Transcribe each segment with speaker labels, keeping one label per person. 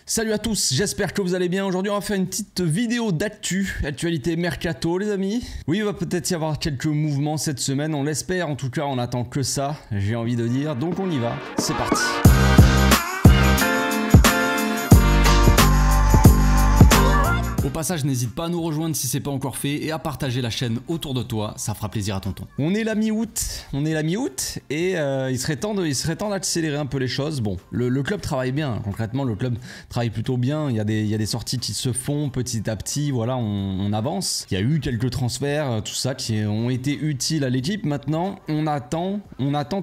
Speaker 1: Salut à tous, j'espère que vous allez bien. Aujourd'hui on va faire une petite vidéo actualité mercato les amis. Oui, il va peut-être y avoir quelques mouvements cette semaine, on l'espère, en tout cas on attend que ça, j'ai envie de dire, donc on y va, c'est parti. Au passage, n'hésite pas à nous rejoindre si c'est pas encore fait et à partager la chaîne autour de toi, ça fera plaisir à tonton. On est la mi-août, et il serait temps d'accélérer un peu les choses. Bon, le club travaille bien, concrètement le club travaille plutôt bien, il y a des sorties qui se font petit à petit, voilà, on avance. Il y a eu quelques transferts, tout ça qui ont été utiles à l'équipe. Maintenant, on attend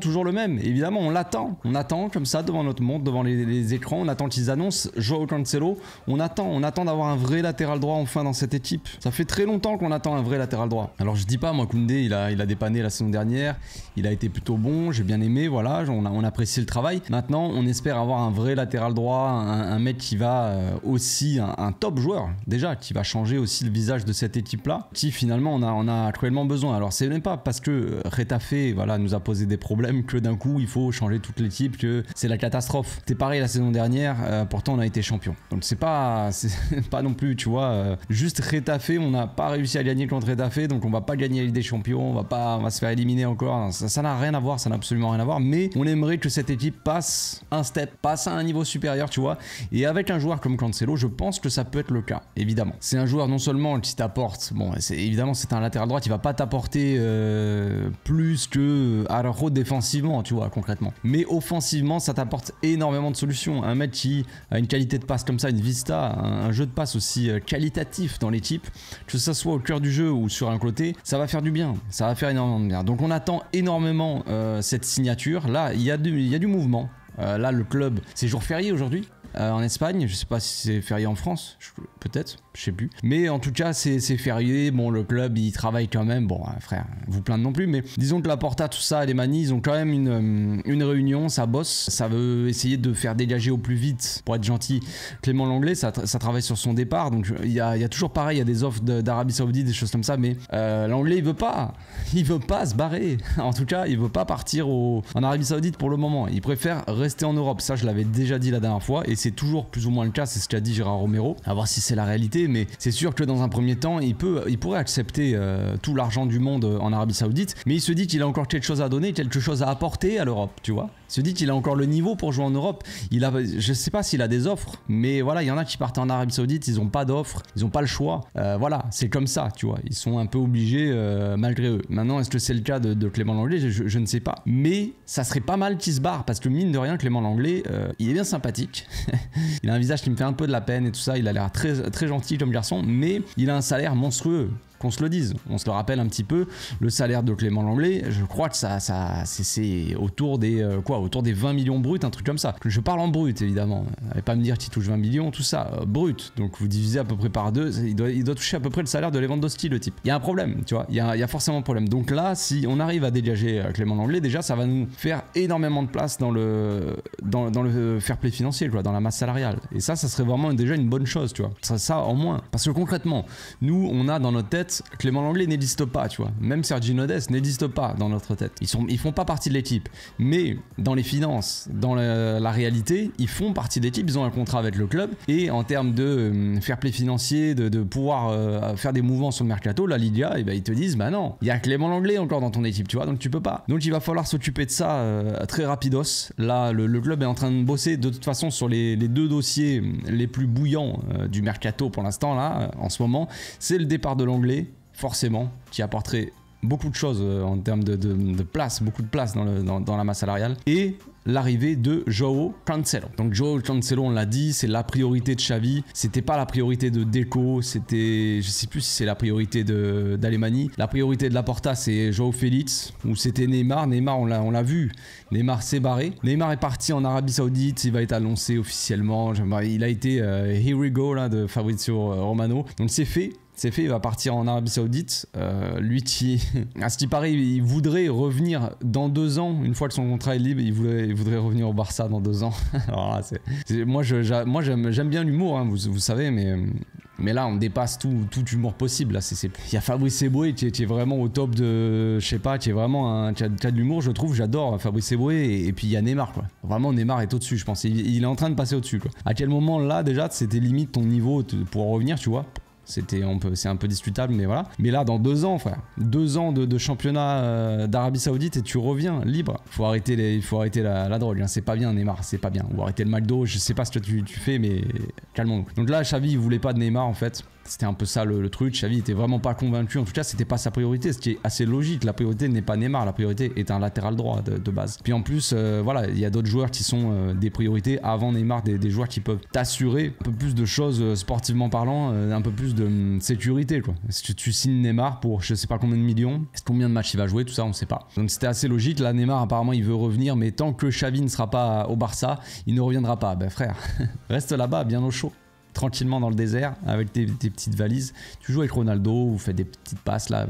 Speaker 1: toujours le même, évidemment, on attend comme ça devant notre monde, devant les écrans, on attend qu'ils annoncent Joao Cancelo, on attend d'avoir un vrai latéral droit enfin dans cette équipe. Ça fait très longtemps qu'on attend un vrai latéral droit. Alors je dis pas, moi Koundé il a dépanné la saison dernière, il a été plutôt bon, j'ai bien aimé, voilà, on apprécie le travail. Maintenant on espère avoir un vrai latéral droit, un mec qui va aussi, un top joueur déjà, qui va changer aussi le visage de cette équipe là, qui finalement on a cruellement besoin. Alors c'est même pas parce que Retafe voilà, nous a posé des problèmes que d'un coup il faut changer toute l'équipe, que c'est la catastrophe. C'était pareil la saison dernière, pourtant on a été champion. Donc c'est pas non plus, tu vois, juste Retafe, on n'a pas réussi à gagner contre Retafe, donc on va pas gagner la Ligue des Champions, on va se faire éliminer encore. Ça n'a rien à voir, ça n'a absolument rien à voir, mais on aimerait que cette équipe passe un step, passe à un niveau supérieur, tu vois. Et avec un joueur comme Cancelo, je pense que ça peut être le cas, évidemment. C'est un joueur non seulement qui t'apporte, bon, évidemment c'est un latéral droit qui va pas t'apporter plus que Araujo défensivement, tu vois, concrètement. Mais offensivement, ça t'apporte énormément de solutions. Un mec qui a une qualité de passe comme ça, une vista, un jeu de passe aussi qualitatif dans l'équipe, que ça soit au cœur du jeu ou sur un côté, ça va faire du bien, ça va faire énormément de bien. Donc on attend énormément cette signature. Là, il y a du mouvement. Là, le club, c'est jour férié aujourd'hui en Espagne. Je sais pas si c'est férié en France, peut-être, je sais plus. Mais en tout cas, c'est férié. Bon, le club, il travaille quand même. Bon, frère, vous plaindre non plus, mais disons que la Porta, tout ça, les Manis, ils ont quand même une réunion, ça bosse, ça veut essayer de faire dégager au plus vite, pour être gentil, Clément Lenglet, ça travaille sur son départ. Donc il y a toujours pareil, il y a des offres d'Arabie Saoudite, des choses comme ça, mais Lenglet, il veut pas se barrer. En tout cas, il veut pas partir en Arabie Saoudite pour le moment. Il préfère rester en Europe. Ça, je l'avais déjà dit la dernière fois, et c'est toujours plus ou moins le cas, c'est ce qu'a dit Gérard Romero. À voir si c'est la réalité, mais c'est sûr que dans un premier temps, il pourrait accepter tout l'argent du monde en Arabie Saoudite, mais il se dit qu'il a encore quelque chose à donner, quelque chose à apporter à l'Europe, tu vois. Il se dit qu'il a encore le niveau pour jouer en Europe. Je sais pas s'il a des offres, mais voilà, il y en a qui partent en Arabie Saoudite, ils ont pas d'offres, ils ont pas le choix. Voilà, c'est comme ça, tu vois. Ils sont un peu obligés malgré eux. Maintenant, est-ce que c'est le cas de Clément Lenglet? Je ne sais pas. Mais ça serait pas mal qu'il se barre, parce que mine de rien, Clément Lenglet, il est bien sympathique. Il a un visage qui me fait un peu de la peine et tout ça. Il a l'air très, très gentil comme garçon, mais il a un salaire monstrueux. Qu'on se le dise, on se le rappelle un petit peu, le salaire de Clément Lenglet, je crois que c'est autour des 20 millions bruts, un truc comme ça. Je parle en brut évidemment, allez pas me dire qu'il touche 20 millions, tout ça, brut. Donc vous divisez à peu près par deux, il doit toucher à peu près le salaire de Lewandowski, le type. Il y a un problème, tu vois, il y a forcément un problème. Donc là, si on arrive à dégager Clément Lenglet, déjà ça va nous faire énormément de place dans le fair play financier, quoi, dans la masse salariale. Et ça serait vraiment déjà une bonne chose, tu vois. Ça en moins. Parce que concrètement, nous, on a dans notre tête Clément Lenglet n'existe pas, tu vois. Même Sergi Nodès n'existe pas dans notre tête. Ils font pas partie de l'équipe. Mais dans les finances, dans la réalité, ils font partie de l'équipe. Ils ont un contrat avec le club. Et en termes de fair play financier, de pouvoir faire des mouvements sur le mercato, la Liga, et ben ils te disent, bah non, il y a Clément Lenglet encore dans ton équipe, tu vois. Donc tu peux pas. Donc il va falloir s'occuper de ça très rapidos. Là, le club est en train de bosser de toute façon sur les deux dossiers les plus bouillants du mercato pour l'instant, là, en ce moment. C'est le départ de Lenglet, forcément, qui apporterait beaucoup de choses en termes de place, beaucoup de place dans la masse salariale, et l'arrivée de Joao Cancelo. Donc Joao Cancelo, on l'a dit, c'est la priorité de Xavi, c'était pas la priorité de Deco, c'était, je sais plus si c'est la priorité d'Alemany, la priorité de Laporta c'est Joao Félix, ou c'était Neymar. Neymar on l'a vu, Neymar s'est barré, Neymar est parti en Arabie Saoudite, il va être annoncé officiellement, il a été Here We Go là, de Fabrizio Romano, donc c'est fait. C'est fait, il va partir en Arabie Saoudite. Lui qui, à ce qui paraît, il voudrait revenir dans 2 ans. Une fois que son contrat est libre, il voudrait revenir au Barça dans 2 ans. Alors là, moi j'aime bien l'humour, hein, vous savez, mais Mais là, on dépasse tout humour possible. Là, il y a Fabrice Eboué qui est vraiment au top de, je sais pas, qui est vraiment qui a de l'humour, je trouve. J'adore Fabrice Eboué. Et puis il y a Neymar, quoi. Vraiment, Neymar est au-dessus, je pense. Il est en train de passer au-dessus, quoi. À quel moment là, déjà, c'était limite ton niveau pour revenir, tu vois. C'est un peu discutable, mais voilà. Mais là, dans 2 ans, frère, 2 ans de championnat d'Arabie Saoudite et tu reviens libre. Il faut arrêter la drogue, hein. C'est pas bien, Neymar, c'est pas bien. Ou arrêter le McDo, je sais pas ce que tu fais, mais calmons-nous. Donc là, Xavi, il voulait pas de Neymar, en fait. C'était un peu ça le truc. Xavi était vraiment pas convaincu. En tout cas, c'était pas sa priorité, ce qui est assez logique. La priorité n'est pas Neymar, la priorité est un latéral droit de base. Puis en plus, voilà, il y a d'autres joueurs qui sont des priorités avant Neymar, des joueurs qui peuvent t'assurer un peu plus de choses sportivement parlant, un peu plus de sécurité, quoi. Est-ce que tu signes Neymar pour je sais pas combien de millions? Est-ce combien de matchs il va jouer? Tout ça, on sait pas. Donc c'était assez logique. Là, Neymar, apparemment, il veut revenir, mais tant que Xavi ne sera pas au Barça, il ne reviendra pas. Ben frère, reste là-bas, bien au chaud. Tranquillement dans le désert avec tes petites valises, tu joues avec Ronaldo, vous faites des petites passes là,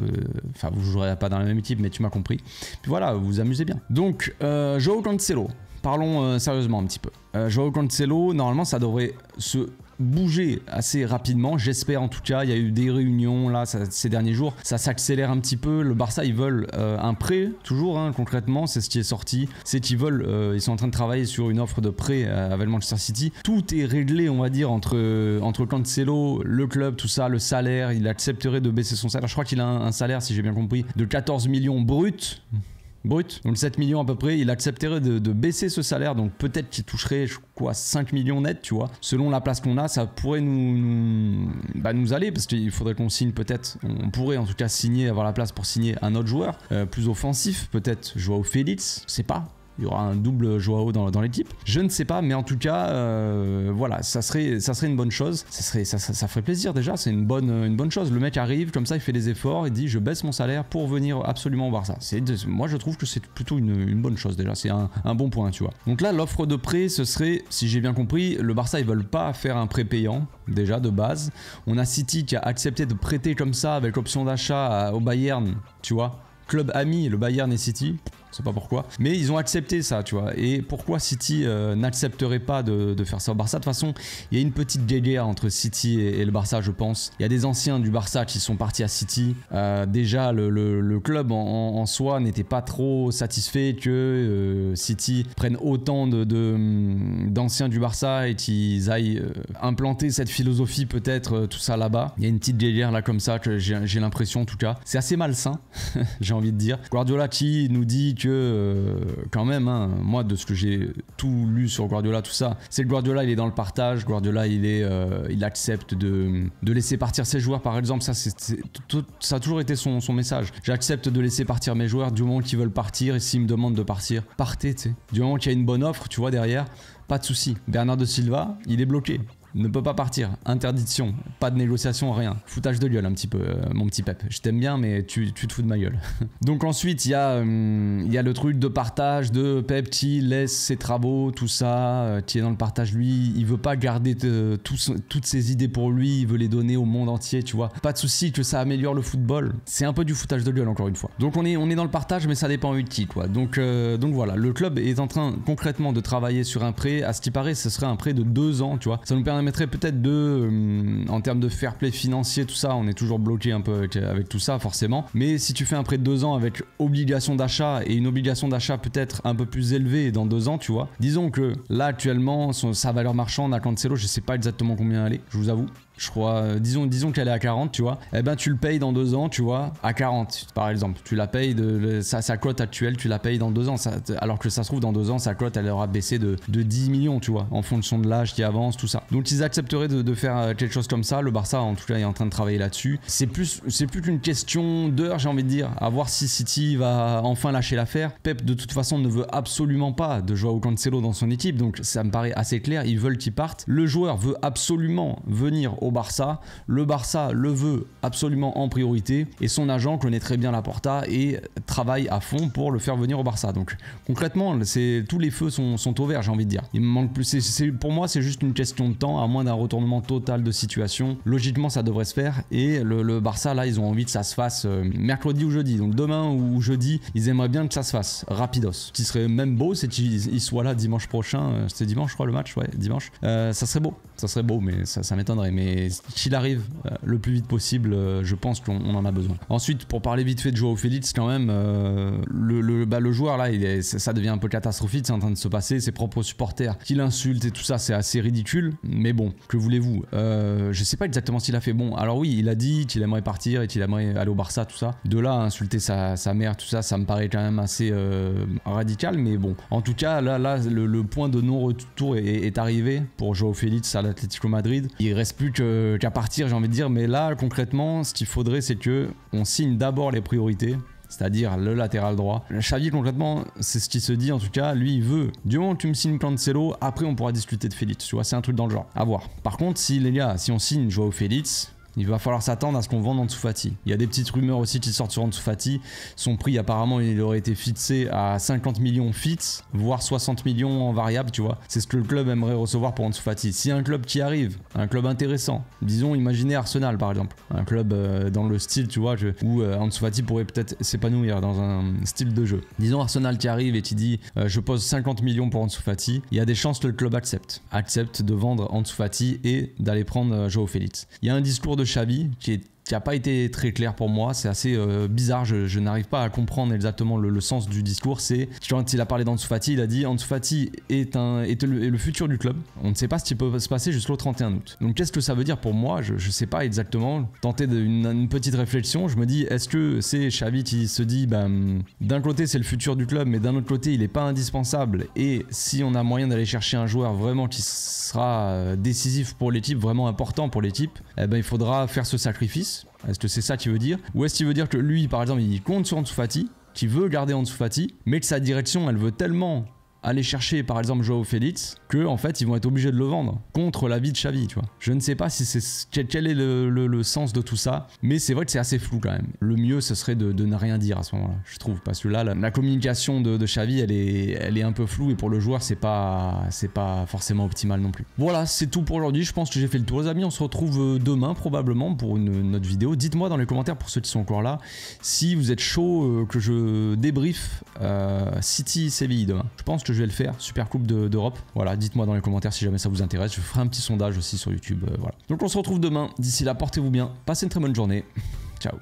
Speaker 1: enfin vous jouerez pas dans la même équipe mais tu m'as compris, puis voilà, vous vous amusez bien. Donc Joao Cancelo, parlons sérieusement un petit peu. Joao Cancelo, normalement ça devrait se bouger assez rapidement, j'espère en tout cas. Il y a eu des réunions là ces derniers jours, ça s'accélère un petit peu. Le Barça, ils veulent un prêt toujours, hein, concrètement c'est ce qui est sorti, c'est qu'ils veulent ils sont en train de travailler sur une offre de prêt avec Manchester City. Tout est réglé, on va dire, entre Cancelo, le club, tout ça, le salaire. Il accepterait de baisser son salaire, je crois qu'il a un salaire, si j'ai bien compris, de 14 millions brut, donc 7 millions à peu près. Il accepterait de baisser ce salaire, donc peut-être qu'il toucherait quoi, 5 millions net, tu vois. Selon la place qu'on a, ça pourrait nous aller, parce qu'il faudrait qu'on signe peut-être, on pourrait en tout cas signer, avoir la place pour signer un autre joueur, plus offensif, peut-être Joao Félix, je sais pas. Il y aura un double Joao dans l'équipe. Je ne sais pas, mais en tout cas, voilà, ça serait une bonne chose. Ça ferait plaisir déjà, c'est une bonne chose. Le mec arrive, comme ça, il fait des efforts, il dit je baisse mon salaire pour venir absolument au Barça. Moi, je trouve que c'est plutôt une bonne chose déjà, c'est un bon point, tu vois. Donc là, l'offre de prêt, ce serait, si j'ai bien compris, le Barça, ils veulent pas faire un prêt payant, déjà de base. On a City qui a accepté de prêter comme ça, avec option d'achat au Bayern, tu vois. Club ami, le Bayern et City. Je sais pas pourquoi, mais ils ont accepté ça, tu vois. Et pourquoi City n'accepterait pas de faire ça au Barça? De toute façon, il y a une petite guerre entre City et le Barça, je pense. Il y a des anciens du Barça qui sont partis à City. Déjà, le club en soi n'était pas trop satisfait que City prenne autant d'anciens du Barça et qu'ils aillent implanter cette philosophie, peut-être, tout ça là-bas. Il y a une petite guerre là comme ça, que j'ai l'impression en tout cas. C'est assez malsain, j'ai envie de dire. Guardiola qui nous dit que quand même, hein, moi de ce que j'ai tout lu sur Guardiola, tout ça, c'est que Guardiola il est dans le partage. Guardiola il accepte de laisser partir ses joueurs, par exemple. Ça a toujours été son message. J'accepte de laisser partir mes joueurs du moment qu'ils veulent partir, et s'ils me demandent de partir, partez, tu sais. Du moment qu'il y a une bonne offre, tu vois, derrière, pas de souci. Bernardo Silva, il est bloqué. Ne peut pas partir, interdiction, pas de négociation, rien. Foutage de gueule un petit peu, mon petit Pep. Je t'aime bien, mais tu te fous de ma gueule. Donc ensuite, il y a le truc de partage de Pep qui laisse ses travaux, tout ça, qui est dans le partage. Lui, il veut pas garder toutes ses idées pour lui, il veut les donner au monde entier, tu vois. Pas de souci que ça améliore le football. C'est un peu du foutage de gueule, encore une fois. Donc on est dans le partage, mais ça dépend de qui, quoi. Donc voilà, le club est en train concrètement de travailler sur un prêt. À ce qui paraît, ce serait un prêt de 2 ans, tu vois. Ça nous permettrait peut-être en termes de fair play financier, tout ça, on est toujours bloqué un peu avec tout ça, forcément. Mais si tu fais un prêt de 2 ans avec obligation d'achat, et une obligation d'achat peut-être un peu plus élevée dans 2 ans, tu vois. Disons que là, actuellement, sa valeur marchande à Cancelo, je sais pas exactement combien elle est, je vous avoue. Je crois, disons qu'elle est à 40, tu vois. Eh ben, tu le payes dans 2 ans, tu vois, à 40, par exemple. Tu la payes sa cote actuelle, tu la payes dans 2 ans. Alors que ça se trouve, dans 2 ans, sa cote, elle aura baissé de 10 millions, tu vois, en fonction de l'âge qui avance, tout ça. Donc, ils accepteraient de faire quelque chose comme ça. Le Barça, en tout cas, est en train de travailler là-dessus. C'est plus qu'une question d'heure, j'ai envie de dire, à voir si City va enfin lâcher l'affaire. Pep, de toute façon, ne veut absolument pas de Joao Cancelo dans son équipe. Donc, ça me paraît assez clair. Ils veulent qu'il parte. Le joueur veut absolument venir au Barça, le Barça le veut absolument en priorité, et son agent connaît très bien Laporta et travaille à fond pour le faire venir au Barça. Donc concrètement, tous les feux sont au vert, j'ai envie de dire. Il me manque plus, pour moi c'est juste une question de temps à moins d'un retournement total de situation. Logiquement, ça devrait se faire. Et le Barça, là, ils ont envie que ça se fasse mercredi ou jeudi. Donc demain ou jeudi, ils aimeraient bien que ça se fasse rapidos. Ce qui serait même beau, c'est qu'ils soient là dimanche prochain. C'était dimanche, je crois, le match. Ouais, dimanche. Ça serait beau. Ça serait beau, mais ça m'étonnerait. Mais qu'il arrive le plus vite possible, je pense qu'on en a besoin. Ensuite, pour parler vite fait de Joao Félix, quand même, le joueur là, ça devient un peu catastrophique. C'est en train de se passer. Ses propres supporters qui l'insultent et tout ça, c'est assez ridicule. Mais bon, que voulez-vous? Je sais pas exactement s'il a fait. Bon, alors oui, il a dit qu'il aimerait partir et qu'il aimerait aller au Barça, tout ça. De là à insulter sa mère, tout ça, ça me paraît quand même assez radical. Mais bon, en tout cas, là, le point de non-retour est arrivé pour Joao Félix à l'Atlético Madrid. Il reste plus qu'à partir, j'ai envie de dire. Mais là, concrètement, ce qu'il faudrait, c'est que on signe d'abord les priorités, c'est-à-dire le latéral droit. Xavi, concrètement, c'est ce qui se dit en tout cas. Lui, il veut, du moment que tu me signes Cancelo, après on pourra discuter de Félix. Tu vois, c'est un truc dans le genre. À voir. Par contre, si on signe Joao Félix, il va falloir s'attendre à ce qu'on vende Ansu Fati. Il y a des petites rumeurs aussi qui sortent sur Ansu Fati. Son prix, apparemment, il aurait été fixé à 50 millions fixe, voire 60 millions en variable, tu vois. C'est ce que le club aimerait recevoir pour Ansu Fati. Si un club qui arrive, un club intéressant, disons, imaginez Arsenal par exemple, un club dans le style, tu vois, où Ansu Fati pourrait peut-être s'épanouir dans un style de jeu. Disons Arsenal qui arrive et qui dit je pose 50 millions pour Ansu Fati, il y a des chances que le club accepte de vendre Ansu Fati et d'aller prendre Joao Félix. Il y a un discours de Xavi qui n'a pas été très clair pour moi, c'est assez bizarre, je n'arrive pas à comprendre exactement le sens du discours. C'est quand il a parlé d'Ansu Fati, il a dit Ansu Fati est le futur du club, on ne sait pas ce qui peut se passer jusqu'au 31 août. Donc qu'est-ce que ça veut dire pour moi? Je ne sais pas exactement, tenter une petite réflexion, je me dis est-ce que c'est Xavi qui se dit d'un côté c'est le futur du club, mais d'un autre côté il n'est pas indispensable, et si on a moyen d'aller chercher un joueur vraiment qui sera décisif pour l'équipe, vraiment important pour l'équipe, eh ben, il faudra faire ce sacrifice. Est-ce que c'est ça qu'il veut dire? Ou est-ce qu'il veut dire que lui, par exemple, il compte sur Ansu Fati, qu'il veut garder Ansu Fati, mais que sa direction, elle veut tellement aller chercher par exemple Joao Félix que en fait ils vont être obligés de le vendre contre l'avis de Xavi, tu vois. Je ne sais pas si c'est quel est le sens de tout ça, mais c'est vrai que c'est assez flou quand même. Le mieux ce serait de ne rien dire à ce moment-là, je trouve, parce que là la communication de Xavi elle est un peu floue, et pour le joueur c'est pas forcément optimal non plus. Voilà, c'est tout pour aujourd'hui, je pense que j'ai fait le tour les amis. On se retrouve demain probablement pour une autre vidéo. Dites-moi dans les commentaires, pour ceux qui sont encore là, si vous êtes chaud que je débrief City Séville demain. Je pense que je vais le faire, Super Coupe d'Europe. Voilà, dites-moi dans les commentaires si jamais ça vous intéresse. Je ferai un petit sondage aussi sur YouTube. Voilà. Donc on se retrouve demain. D'ici là, portez-vous bien. Passez une très bonne journée. Ciao.